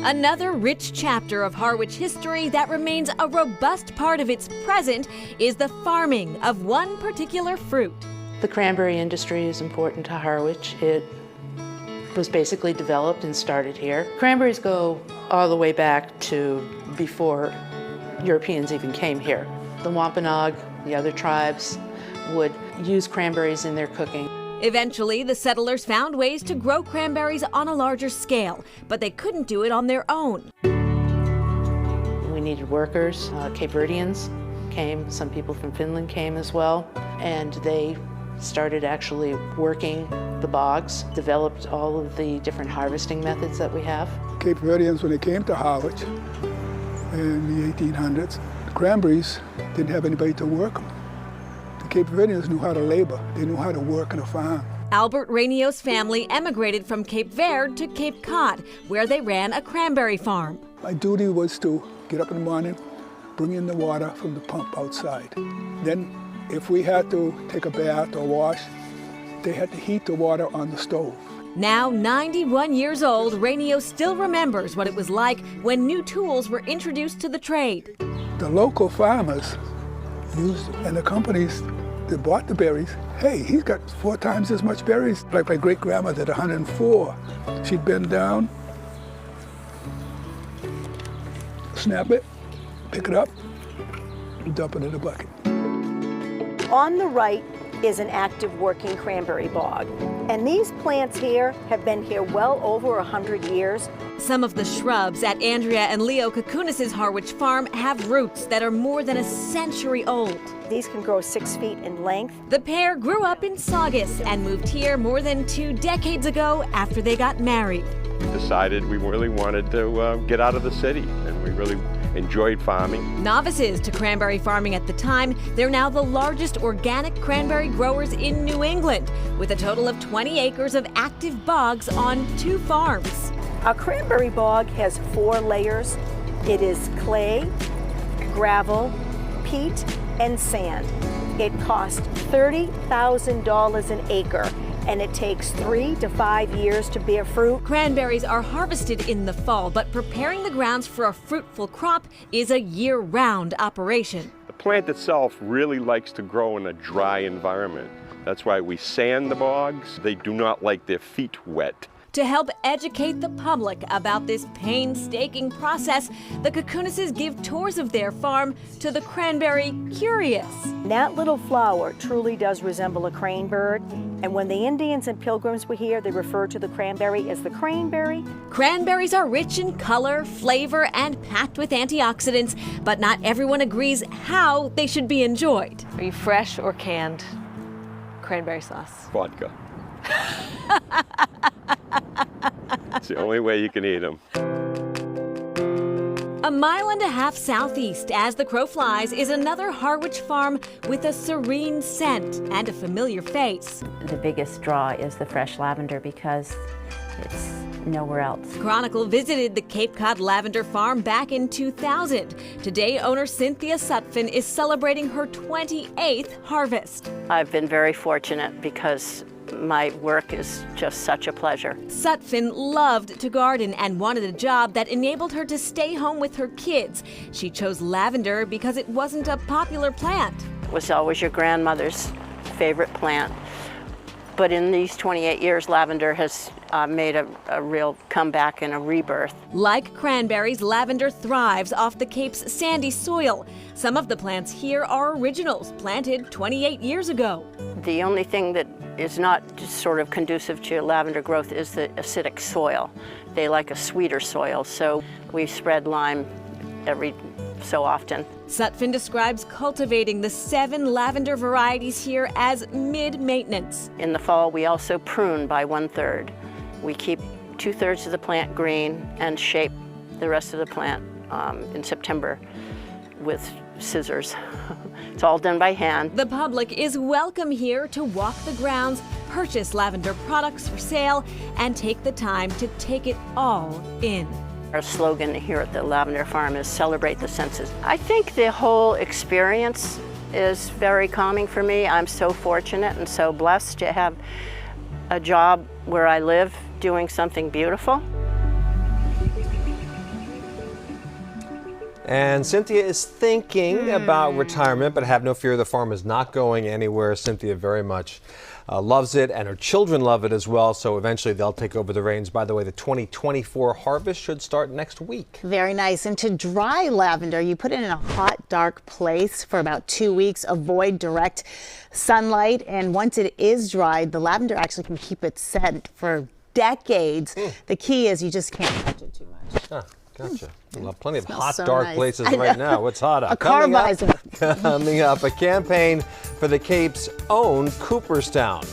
Another rich chapter of Harwich history that remains a robust part of its present is the farming of one particular fruit. The cranberry industry is important to Harwich. It was basically developed and started here. Cranberries go all the way back to before Europeans even came here. The Wampanoag, the other tribes, would use cranberries in their cooking. Eventually, the settlers found ways to grow cranberries on a larger scale, but they couldn't do it on their own. We needed workers. Cape Verdeans came, some people from Finland came as well, and they started actually working the bogs, developed all of the different harvesting methods that we have. Cape Verdeans, when they came to Harwich in the 1800s, the cranberries didn't have anybody to work them. The Cape Verdeans knew how to labor. They knew how to work on a farm. Albert Rainio's family emigrated from Cape Verde to Cape Cod, where they ran a cranberry farm. My duty was to get up in the morning, bring in the water from the pump outside. Then, if we had to take a bath or wash, they had to heat the water on the stove. Now 91 years old, Rainio still remembers what it was like when new tools were introduced to the trade. The local farmers used, and the companies that bought the berries, hey, he's got 4 times as much berries. Like my great-grandmother at 104. She'd bend down, snap it, pick it up, and dump it in a bucket. On the right is an active working cranberry bog. And these plants here have been here well over 100 years. Some of the shrubs at Andrea and Leo Kakunis' Harwich farm have roots that are more than a century old. These can grow 6 feet in length. The pair grew up in Saugus and moved here more than 2 decades ago after they got married. We decided we really wanted to get out of the city, and we really enjoyed farming. Novices to cranberry farming at the time, they're now the largest organic cranberry growers in New England, with a total of 20 acres of active bogs on 2 farms. A cranberry bog has 4 layers. It is clay, gravel, peat, and sand. It costs $30,000 an acre, and it takes 3 to 5 years to bear fruit. Cranberries are harvested in the fall, but preparing the grounds for a fruitful crop is a year-round operation. The plant itself really likes to grow in a dry environment. That's why we sand the bogs. They do not like their feet wet. To help educate the public about this painstaking process, the Kakunises give tours of their farm to the cranberry curious. That little flower truly does resemble a crane bird, and when the Indians and Pilgrims were here, they referred to the cranberry as the craneberry. Cranberries are rich in color, flavor, and packed with antioxidants, but not everyone agrees how they should be enjoyed. Are you fresh or canned cranberry sauce? Vodka. It's the only way you can eat them. A mile and a half southeast, as the crow flies, is another Harwich farm with a serene scent and a familiar face. The biggest draw is the fresh lavender because it's nowhere else. Chronicle visited the Cape Cod lavender farm back in 2000. Today, owner Cynthia Sutphin is celebrating her 28th harvest. I've been very fortunate because my work is just such a pleasure. Sutphin loved to garden and wanted a job that enabled her to stay home with her kids. She chose lavender because it wasn't a popular plant. It was always your grandmother's favorite plant. But in these 28 years, lavender has made a real comeback and a rebirth. Like cranberries, lavender thrives off the Cape's sandy soil. Some of the plants here are originals, planted 28 years ago. The only thing that is not just sort of conducive to lavender growth is the acidic soil. They like a sweeter soil, so we spread lime every so often. Sutphin describes cultivating the 7 lavender varieties here as mid-maintenance. In the fall, we also prune by 1/3. We keep 2/3 of the plant green and shape the rest of the plant in September with scissors. It's all done by hand. The public is welcome here to walk the grounds, purchase lavender products for sale, and take the time to take it all in. Our slogan here at the Lavender Farm is celebrate the senses. I think the whole experience is very calming for me. I'm so fortunate and so blessed to have a job where I live doing something beautiful. And Cynthia is thinking about retirement, but have no fear, the farm is not going anywhere. Cynthia very much loves it, and her children love it as well, so eventually they'll take over the reins. By the way, the 2024 harvest should start next week. Very nice. And to dry lavender, you put it in a hot, dark place for about 2 weeks. Avoid direct sunlight, and once it is dried, the lavender actually can keep its scent for decades. The key is you just can't touch it too much. Ah, gotcha. Well, plenty of Smells hot, so dark nice. places right now. What's hot out? A car visor. Coming up, a campaign for the Cape's own Cooperstown.